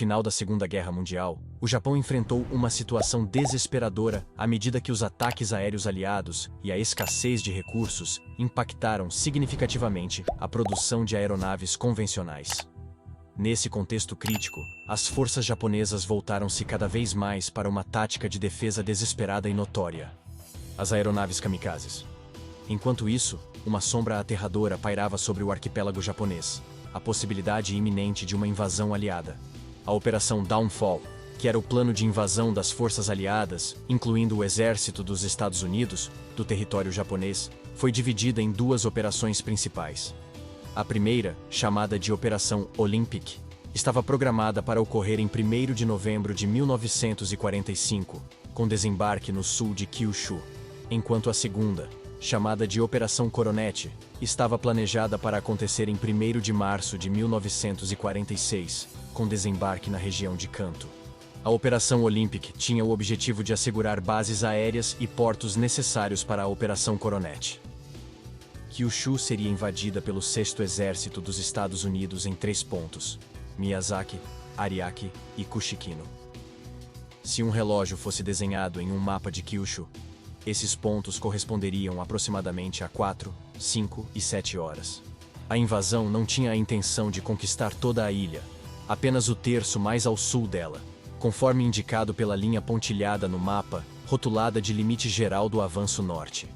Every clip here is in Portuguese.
final da Segunda Guerra Mundial, o Japão enfrentou uma situação desesperadora à medida que os ataques aéreos aliados e a escassez de recursos impactaram significativamente a produção de aeronaves convencionais. Nesse contexto crítico, as forças japonesas voltaram-se cada vez mais para uma tática de defesa desesperada e notória: as aeronaves kamikazes. Enquanto isso, uma sombra aterradora pairava sobre o arquipélago japonês, a possibilidade iminente de uma invasão aliada. A Operação Downfall, que era o plano de invasão das forças aliadas, incluindo o exército dos Estados Unidos, do território japonês, foi dividida em duas operações principais. A primeira, chamada de Operação Olympic, estava programada para ocorrer em 1º de novembro de 1945, com desembarque no sul de Kyushu, enquanto a segunda, chamada de Operação Coronet, estava planejada para acontecer em 1º de março de 1946, com desembarque na região de Kanto. A Operação Olympic tinha o objetivo de assegurar bases aéreas e portos necessários para a Operação Coronet. Kyushu seria invadida pelo 6º Exército dos Estados Unidos em 3 pontos: Miyazaki, Ariake e Kushikino. Se um relógio fosse desenhado em um mapa de Kyushu, esses pontos corresponderiam aproximadamente a 4, 5 e 7 horas. A invasão não tinha a intenção de conquistar toda a ilha, apenas o terço mais ao sul dela, conforme indicado pela linha pontilhada no mapa, rotulada de limite geral do avanço norte.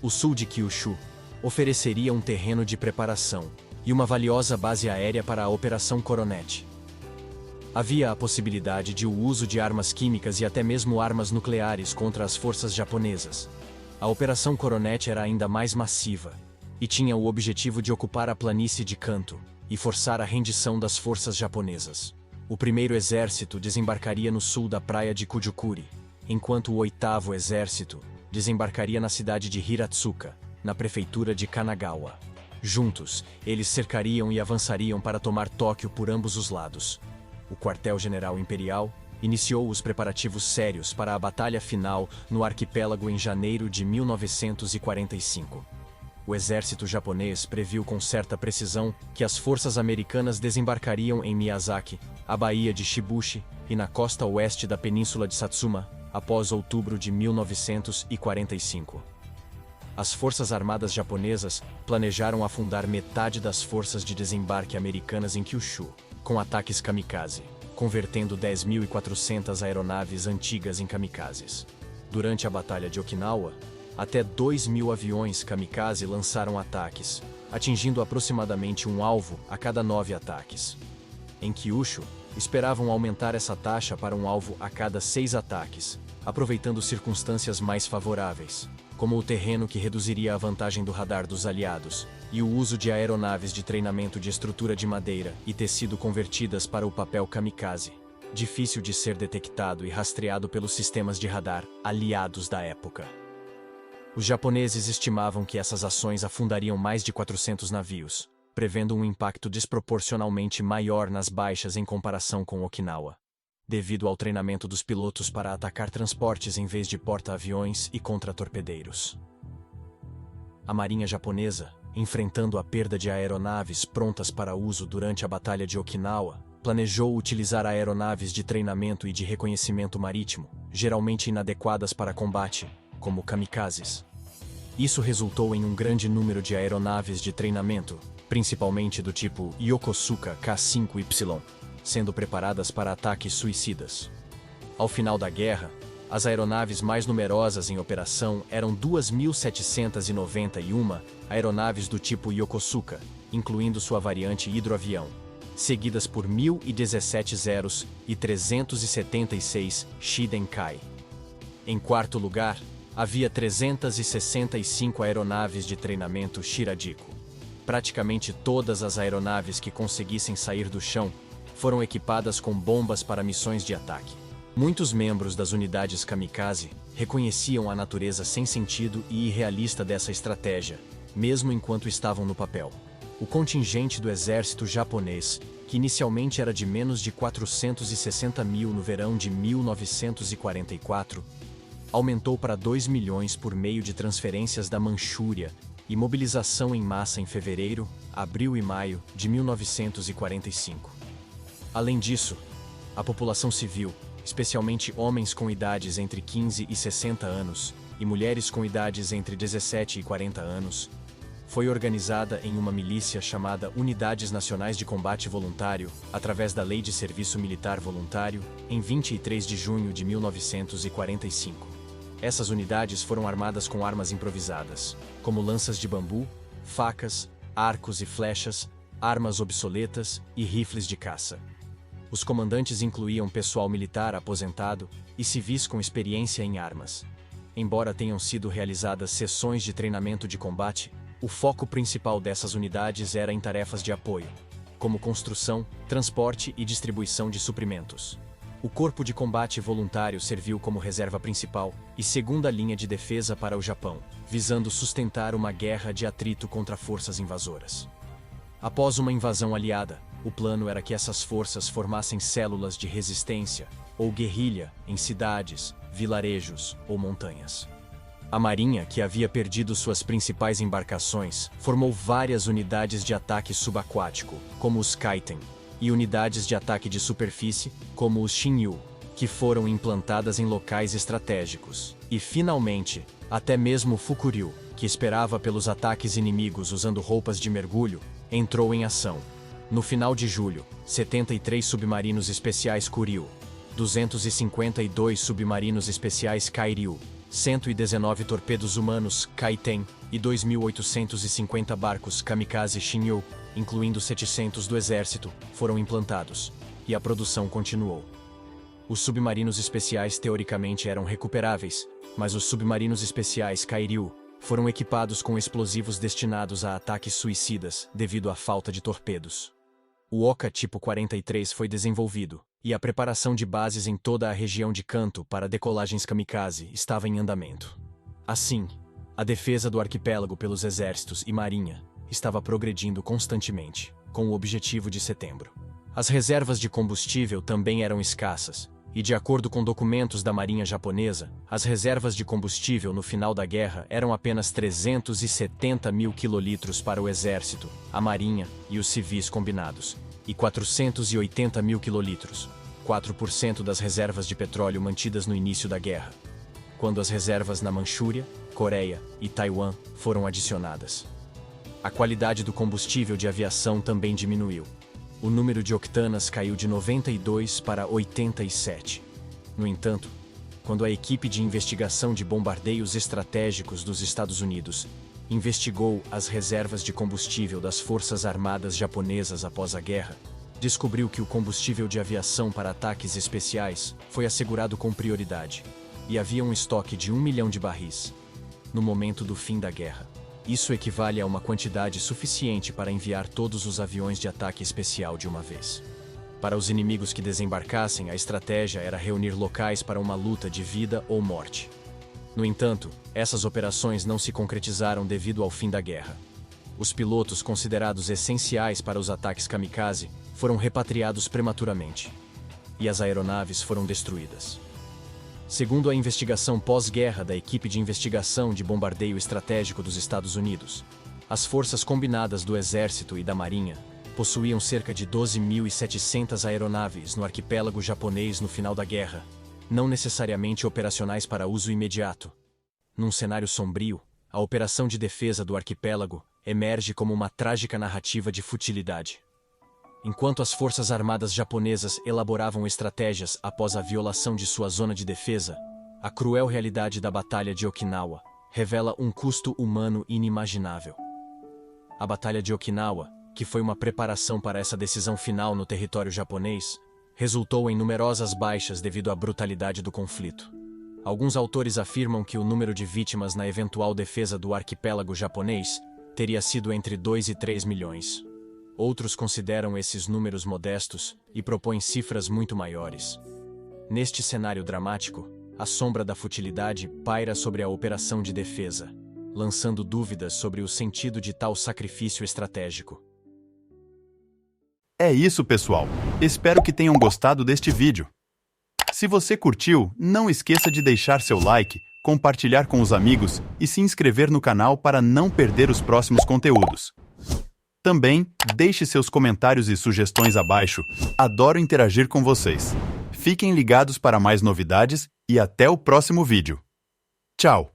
O sul de Kyushu ofereceria um terreno de preparação e uma valiosa base aérea para a Operação Coronet. Havia a possibilidade de o uso de armas químicas e até mesmo armas nucleares contra as forças japonesas. A Operação Coronet era ainda mais massiva e tinha o objetivo de ocupar a planície de Kanto e forçar a rendição das forças japonesas. O 1º Exército desembarcaria no sul da praia de Kujukuri, enquanto o 8º Exército desembarcaria na cidade de Hiratsuka, na prefeitura de Kanagawa. Juntos, eles cercariam e avançariam para tomar Tóquio por ambos os lados. O quartel-general imperial iniciou os preparativos sérios para a batalha final no arquipélago em janeiro de 1945. O exército japonês previu com certa precisão que as forças americanas desembarcariam em Miyazaki, a baía de Shibushi e na costa oeste da península de Satsuma, após outubro de 1945. As forças armadas japonesas planejaram afundar metade das forças de desembarque americanas em Kyushu, com ataques kamikaze, convertendo 10.400 aeronaves antigas em kamikazes. Durante a Batalha de Okinawa, até 2.000 aviões kamikaze lançaram ataques, atingindo aproximadamente um alvo a cada 9 ataques. Em Kyushu, esperavam aumentar essa taxa para um alvo a cada 6 ataques, aproveitando circunstâncias mais favoráveis, como o terreno que reduziria a vantagem do radar dos aliados, e o uso de aeronaves de treinamento de estrutura de madeira e tecido convertidas para o papel kamikaze, difícil de ser detectado e rastreado pelos sistemas de radar aliados da época. Os japoneses estimavam que essas ações afundariam mais de 400 navios, prevendo um impacto desproporcionalmente maior nas baixas em comparação com Okinawa, devido ao treinamento dos pilotos para atacar transportes em vez de porta-aviões e contra-torpedeiros. A marinha japonesa, enfrentando a perda de aeronaves prontas para uso durante a Batalha de Okinawa, planejou utilizar aeronaves de treinamento e de reconhecimento marítimo, geralmente inadequadas para combate, como kamikazes. Isso resultou em um grande número de aeronaves de treinamento, principalmente do tipo Yokosuka K-5Y, sendo preparadas para ataques suicidas. Ao final da guerra, as aeronaves mais numerosas em operação eram 2.791 aeronaves do tipo Yokosuka, incluindo sua variante hidroavião, seguidas por 1.017 Zeros e 376 Shidenkai. Em quarto lugar, havia 365 aeronaves de treinamento Shirajiko. Praticamente todas as aeronaves que conseguissem sair do chão foram equipadas com bombas para missões de ataque. Muitos membros das unidades kamikaze reconheciam a natureza sem sentido e irrealista dessa estratégia, mesmo enquanto estavam no papel. O contingente do exército japonês, que inicialmente era de menos de 460 mil no verão de 1944, aumentou para 2 milhões por meio de transferências da Manchúria e mobilização em massa em fevereiro, abril e maio de 1945. Além disso, a população civil, especialmente homens com idades entre 15 e 60 anos e mulheres com idades entre 17 e 40 anos, foi organizada em uma milícia chamada Unidades Nacionais de Combate Voluntário, através da Lei de Serviço Militar Voluntário, em 23 de junho de 1945. Essas unidades foram armadas com armas improvisadas, como lanças de bambu, facas, arcos e flechas, armas obsoletas e rifles de caça. Os comandantes incluíam pessoal militar aposentado e civis com experiência em armas. Embora tenham sido realizadas sessões de treinamento de combate, o foco principal dessas unidades era em tarefas de apoio, como construção, transporte e distribuição de suprimentos. O Corpo de Combate Voluntário serviu como reserva principal e segunda linha de defesa para o Japão, visando sustentar uma guerra de atrito contra forças invasoras. Após uma invasão aliada, o plano era que essas forças formassem células de resistência ou guerrilha em cidades, vilarejos ou montanhas. A Marinha, que havia perdido suas principais embarcações, formou várias unidades de ataque subaquático, como os Kaiten, e unidades de ataque de superfície, como os Shinyu, que foram implantadas em locais estratégicos. E, finalmente, até mesmo Fukuryu, que esperava pelos ataques inimigos usando roupas de mergulho, entrou em ação. No final de julho, 73 submarinos especiais Kuryu, 252 submarinos especiais Kairyu, 119 torpedos humanos Kaiten e 2.850 barcos kamikaze Shinyu, incluindo 700 do exército, foram implantados, e a produção continuou. Os submarinos especiais teoricamente eram recuperáveis, mas os submarinos especiais Kairyu foram equipados com explosivos destinados a ataques suicidas devido à falta de torpedos. O Oka Tipo 43 foi desenvolvido, e a preparação de bases em toda a região de Kanto para decolagens kamikaze estava em andamento. Assim, a defesa do arquipélago pelos exércitos e marinha estava progredindo constantemente, com o objetivo de setembro. As reservas de combustível também eram escassas, e de acordo com documentos da Marinha japonesa, as reservas de combustível no final da guerra eram apenas 370 mil quilolitros para o exército, a marinha e os civis combinados, e 480 mil quilolitros, 4% das reservas de petróleo mantidas no início da guerra, quando as reservas na Manchúria, Coreia e Taiwan foram adicionadas. A qualidade do combustível de aviação também diminuiu. O número de octanas caiu de 92 para 87. No entanto, quando a equipe de investigação de bombardeios estratégicos dos Estados Unidos investigou as reservas de combustível das Forças Armadas japonesas após a guerra, descobriu que o combustível de aviação para ataques especiais foi assegurado com prioridade, e havia um estoque de 1 milhão de barris. No momento do fim da guerra, isso equivale a uma quantidade suficiente para enviar todos os aviões de ataque especial de uma vez. Para os inimigos que desembarcassem, a estratégia era reunir locais para uma luta de vida ou morte. No entanto, essas operações não se concretizaram devido ao fim da guerra. Os pilotos considerados essenciais para os ataques kamikaze foram repatriados prematuramente, e as aeronaves foram destruídas. Segundo a investigação pós-guerra da equipe de investigação de bombardeio estratégico dos Estados Unidos, as forças combinadas do Exército e da Marinha possuíam cerca de 12.700 aeronaves no arquipélago japonês no final da guerra, não necessariamente operacionais para uso imediato. Num cenário sombrio, a operação de defesa do arquipélago emerge como uma trágica narrativa de futilidade. Enquanto as forças armadas japonesas elaboravam estratégias após a violação de sua zona de defesa, a cruel realidade da Batalha de Okinawa revela um custo humano inimaginável. A Batalha de Okinawa, que foi uma preparação para essa decisão final no território japonês, resultou em numerosas baixas devido à brutalidade do conflito. Alguns autores afirmam que o número de vítimas na eventual defesa do arquipélago japonês teria sido entre 2 e 3 milhões. Outros consideram esses números modestos e propõem cifras muito maiores. Neste cenário dramático, a sombra da futilidade paira sobre a operação de defesa, lançando dúvidas sobre o sentido de tal sacrifício estratégico. É isso, pessoal. Espero que tenham gostado deste vídeo. Se você curtiu, não esqueça de deixar seu like, compartilhar com os amigos e se inscrever no canal para não perder os próximos conteúdos. Também, deixe seus comentários e sugestões abaixo. Adoro interagir com vocês. Fiquem ligados para mais novidades e até o próximo vídeo. Tchau!